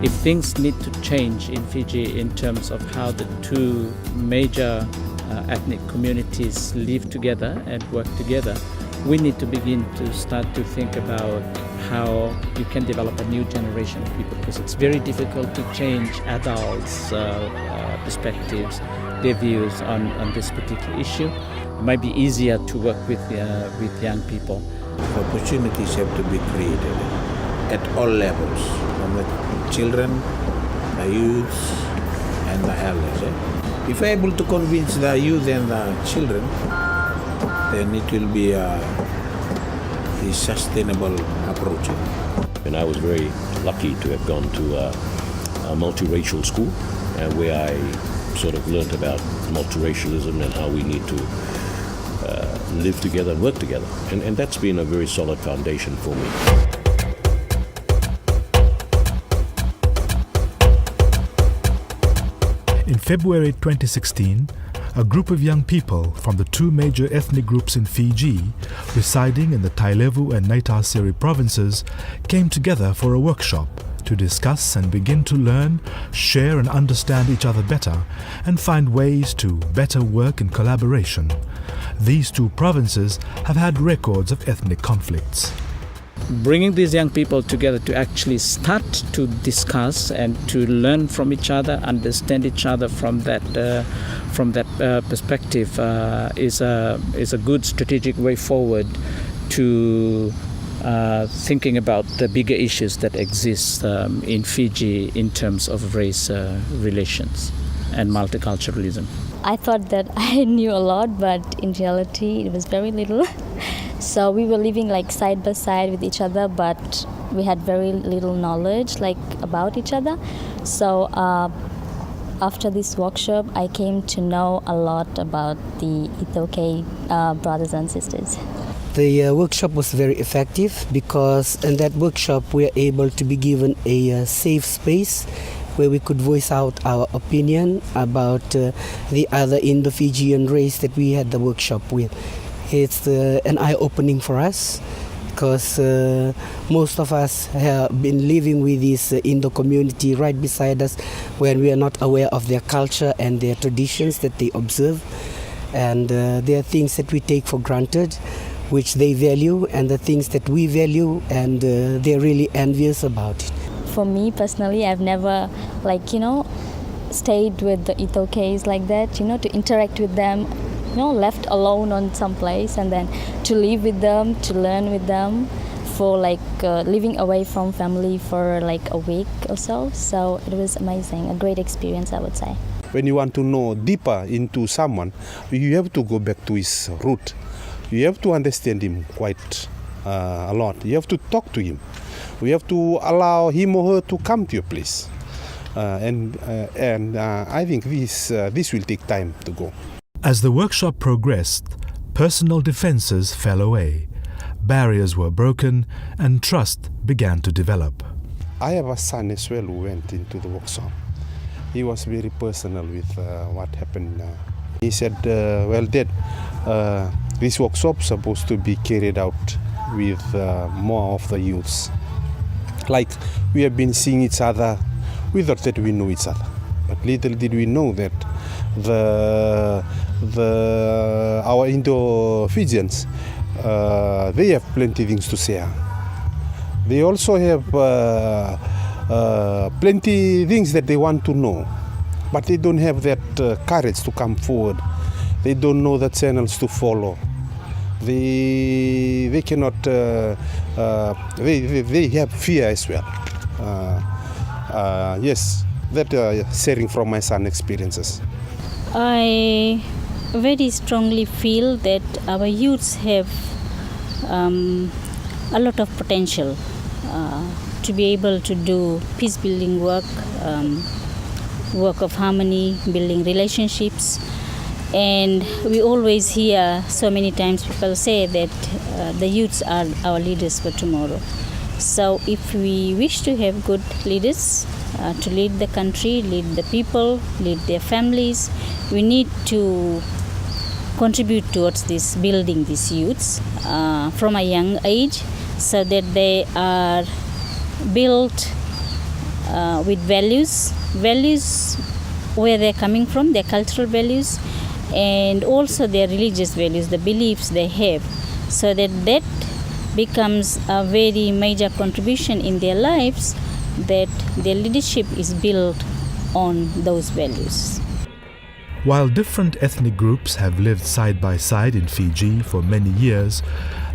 if things need to change in Fiji in terms of how the two major ethnic communities live together and work together, we need to begin to start to think about how you can develop a new generation of people, because it's very difficult to change adults' perspectives, their views on this particular issue. It might be easier to work with young people. Opportunities have to be created at all levels, from the children, the youth, and the elders. If we're able to convince the youth and the children, then it will be a sustainable approach. And I was very lucky to have gone to a multiracial school where I sort of learnt about multiracialism and how we need to live together and work together. And that's been a very solid foundation for me. In February 2016, a group of young people from the two major ethnic groups in Fiji, residing in the Tailevu and Naitasiri provinces, came together for a workshop to discuss and begin to learn, share and understand each other better, and find ways to better work in collaboration. These two provinces have had records of ethnic conflicts. Bringing these young people together to actually start to discuss and to learn from each other, understand each other from that perspective is a good strategic way forward to thinking about the bigger issues that exist in Fiji in terms of race relations and multiculturalism. I thought that I knew a lot, but in reality it was very little. So we were living like side by side with each other, but we had very little knowledge like about each other. So after this workshop, I came to know a lot about the Itoke brothers and sisters. The workshop was very effective because in that workshop we are able to be given a safe space where we could voice out our opinion about the other Indo-Fijian race that we had the workshop with. It's an eye-opening for us because most of us have been living with this Indo community right beside us when we are not aware of their culture and their traditions that they observe. And there are things that we take for granted which they value, and the things that we value, and they're really envious about it. For me personally, I've never stayed with the Itokes like that, to interact with them, left alone on some place and then to live with them, to learn with them for living away from family for like a week or so. So it was amazing, a great experience, I would say. When you want to know deeper into someone, you have to go back to his root. You have to understand him quite a lot. You have to talk to him. We have to allow him or her to come to your place. And I think this will take time to go. As the workshop progressed, personal defenses fell away, barriers were broken, and trust began to develop. I have a son as well who went into the workshop. He was very personal with what happened. He said, well, Dad, this workshop is supposed to be carried out with more of the youths. Like we have been seeing each other without that we know each other. But little did we know that our Indo-Fijians, they have plenty of things to share. They also have plenty of things that they want to know, but they don't have that courage to come forward. They don't know the channels to follow. They cannot. They have fear as well. Yes, that sharing from my son's experiences. I very strongly feel that our youths have a lot of potential to be able to do peace building work, work of harmony, building relationships. And we always hear so many times people say that the youths are our leaders for tomorrow. So if we wish to have good leaders to lead the country, lead the people, lead their families, we need to contribute towards this, building these youths from a young age so that they are built with values where they're coming from, their cultural values, and also their religious values, the beliefs they have, so that becomes a very major contribution in their lives, that their leadership is built on those values. While different ethnic groups have lived side by side in Fiji for many years,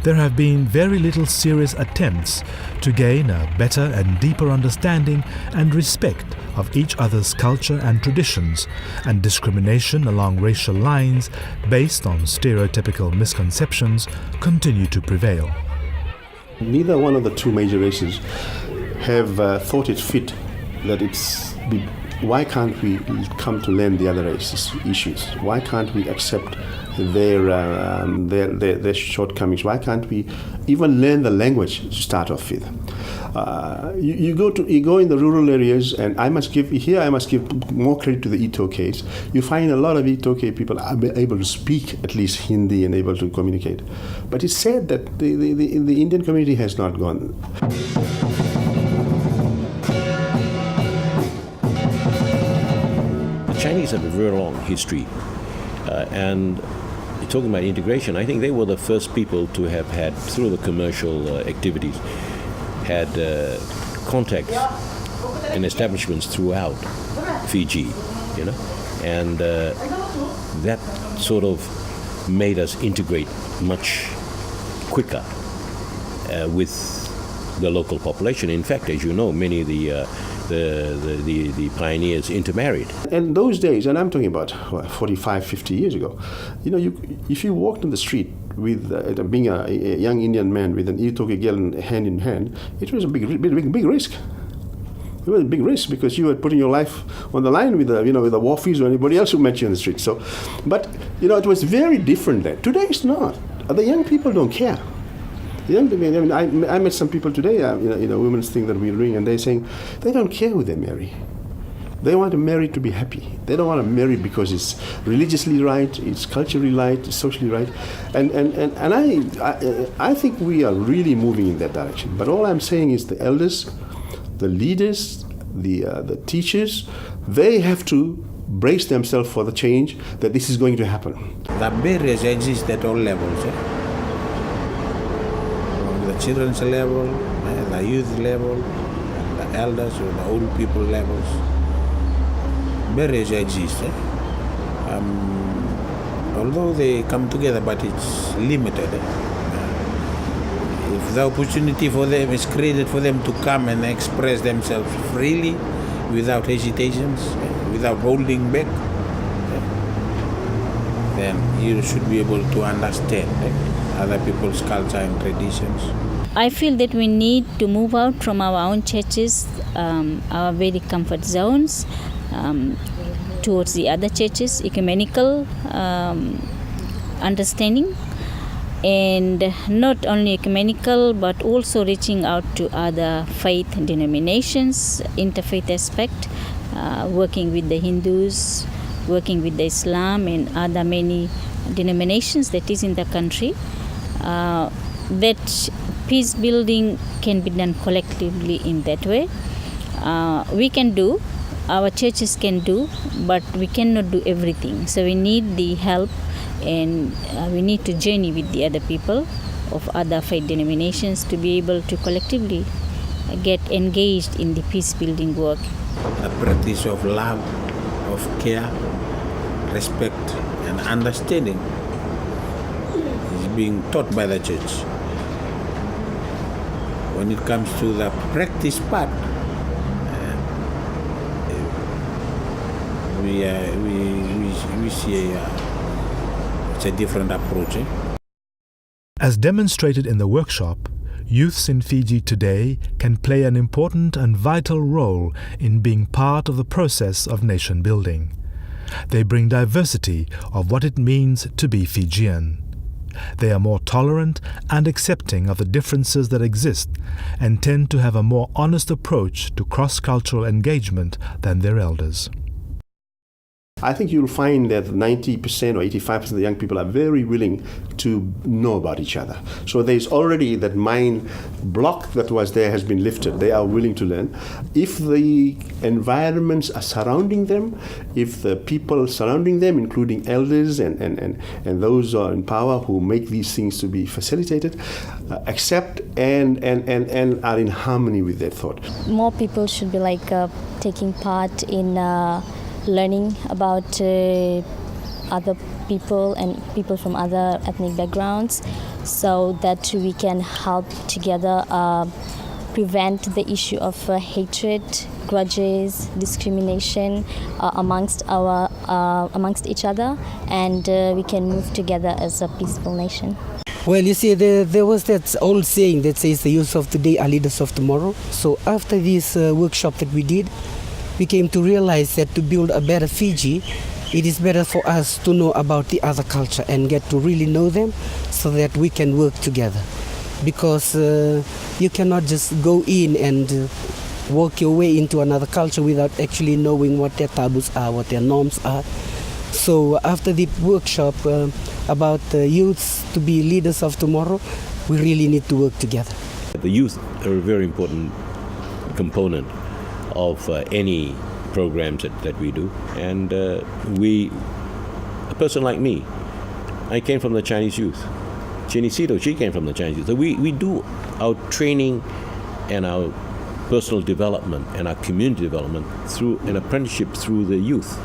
there have been very little serious attempts to gain a better and deeper understanding and respect of each other's culture and traditions, and discrimination along racial lines based on stereotypical misconceptions continue to prevail. Neither one of the two major races have thought it fit that why can't we come to learn the other races' issues? Why can't we accept their shortcomings? Why can't we even learn the language to start off with? You go in the rural areas, and I must give more credit to the Itoke. You find a lot of Itoke people are able to speak at least Hindi and able to communicate. But it's sad that the Indian community has not gone. Chinese have a very long history, and talking about integration, I think they were the first people to have had, through the commercial activities, had contacts and establishments throughout Fiji, and that sort of made us integrate much quicker with the local population. In fact, as you know, many of the pioneers intermarried. And those days, and I'm talking about 45, 50 years ago, if you walked on the street with being a young Indian man with an Itoke girl hand in hand, it was a big risk. It was a big risk because you were putting your life on the line with the Wafis or anybody else who met you on the street. So, but it was very different then. Today it's not. The young people don't care. I met some people today, women's thing that we're doing, and they're saying they don't care who they marry. They want to marry to be happy. They don't want to marry because it's religiously right, it's culturally right, it's socially right. And I think we are really moving in that direction. But all I'm saying is the elders, the leaders, the teachers, they have to brace themselves for the change that this is going to happen. The barriers exist at all levels. The children's level, the youth level, the elders or the old people levels. Barriers exist. Although they come together, but it's limited. If the opportunity for them is created for them to come and express themselves freely, without hesitations, without holding back, then you should be able to understand other people's culture and traditions. I feel that we need to move out from our own churches, our very comfort zones, towards the other churches, ecumenical understanding, and not only ecumenical but also reaching out to other faith denominations, interfaith aspect, working with the Hindus, working with the Islam and other many denominations that is in the country. That peace building can be done collectively in that way. We can do, our churches can do, but we cannot do everything. So we need the help, and we need to journey with the other people of other faith denominations to be able to collectively get engaged in the peace building work. The practice of love, of care, respect and understanding is being taught by the church. When it comes to the practice part, we see it's a different approach. As demonstrated in the workshop, youths in Fiji today can play an important and vital role in being part of the process of nation building. They bring diversity of what it means to be Fijian. They are more tolerant and accepting of the differences that exist and tend to have a more honest approach to cross-cultural engagement than their elders. I think you'll find that 90% or 85% of the young people are very willing to know about each other. So there's already that mind block that was there has been lifted. They are willing to learn. If the environments are surrounding them, if the people surrounding them, including elders and those who are in power who make these things to be facilitated, accept and are in harmony with their thought. More people should be taking part in learning about other people and people from other ethnic backgrounds, so that we can help together prevent the issue of hatred, grudges, discrimination amongst each other, and we can move together as a peaceful nation. Well, you see, there was that old saying that says the youth of today are leaders of tomorrow. So after this workshop that we did, we came to realize that to build a better Fiji, it is better for us to know about the other culture and get to really know them so that we can work together. Because you cannot just go in and work your way into another culture without actually knowing what their taboos are, what their norms are. So after the workshop about youths to be leaders of tomorrow, we really need to work together. The youth are a very important component of any programs that we do. And a person like me, I came from the Chinese youth. Chinisito, she came from the Chinese youth. So we do our training and our personal development and our community development through an apprenticeship through the youth.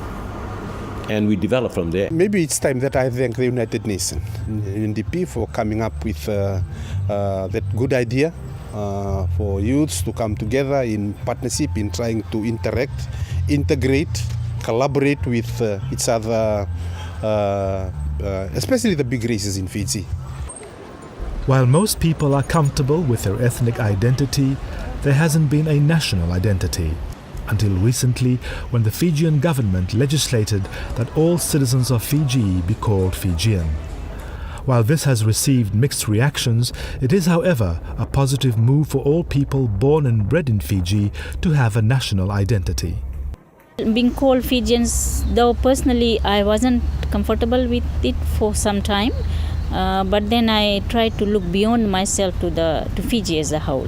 And we develop from there. Maybe it's time that I thank the United Nations, UNDP, for coming up with that good idea for youths to come together in partnership, in trying to interact, integrate, collaborate with each other, especially the big races in Fiji. While most people are comfortable with their ethnic identity, there hasn't been a national identity. Until recently, when the Fijian government legislated that all citizens of Fiji be called Fijian. While this has received mixed reactions, it is, however, a positive move for all people born and bred in Fiji to have a national identity. Being called Fijians, though personally I wasn't comfortable with it for some time, but then I tried to look beyond myself to Fiji as a whole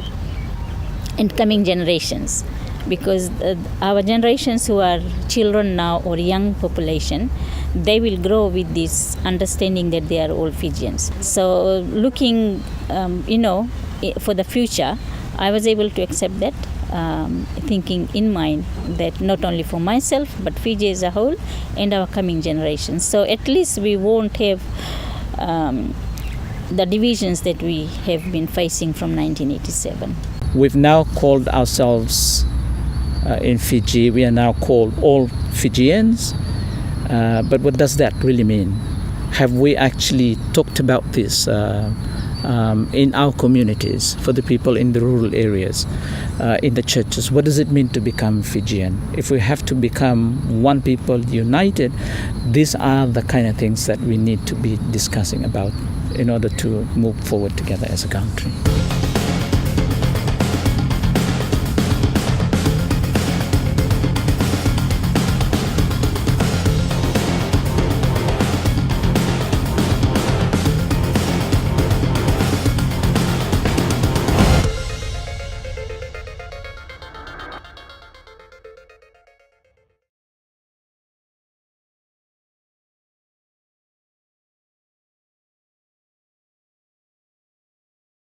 and coming generations. Because our generations who are children now or young population, they will grow with this understanding that they are all Fijians. So looking, for the future, I was able to accept that, thinking in mind that not only for myself, but Fiji as a whole and our coming generations. So at least we won't have the divisions that we have been facing from 1987. We've now called ourselves in Fiji, we are now called all Fijians, but what does that really mean? Have we actually talked about this in our communities, for the people in the rural areas, in the churches? What does it mean to become Fijian? If we have to become one people united, these are the kind of things that we need to be discussing about in order to move forward together as a country.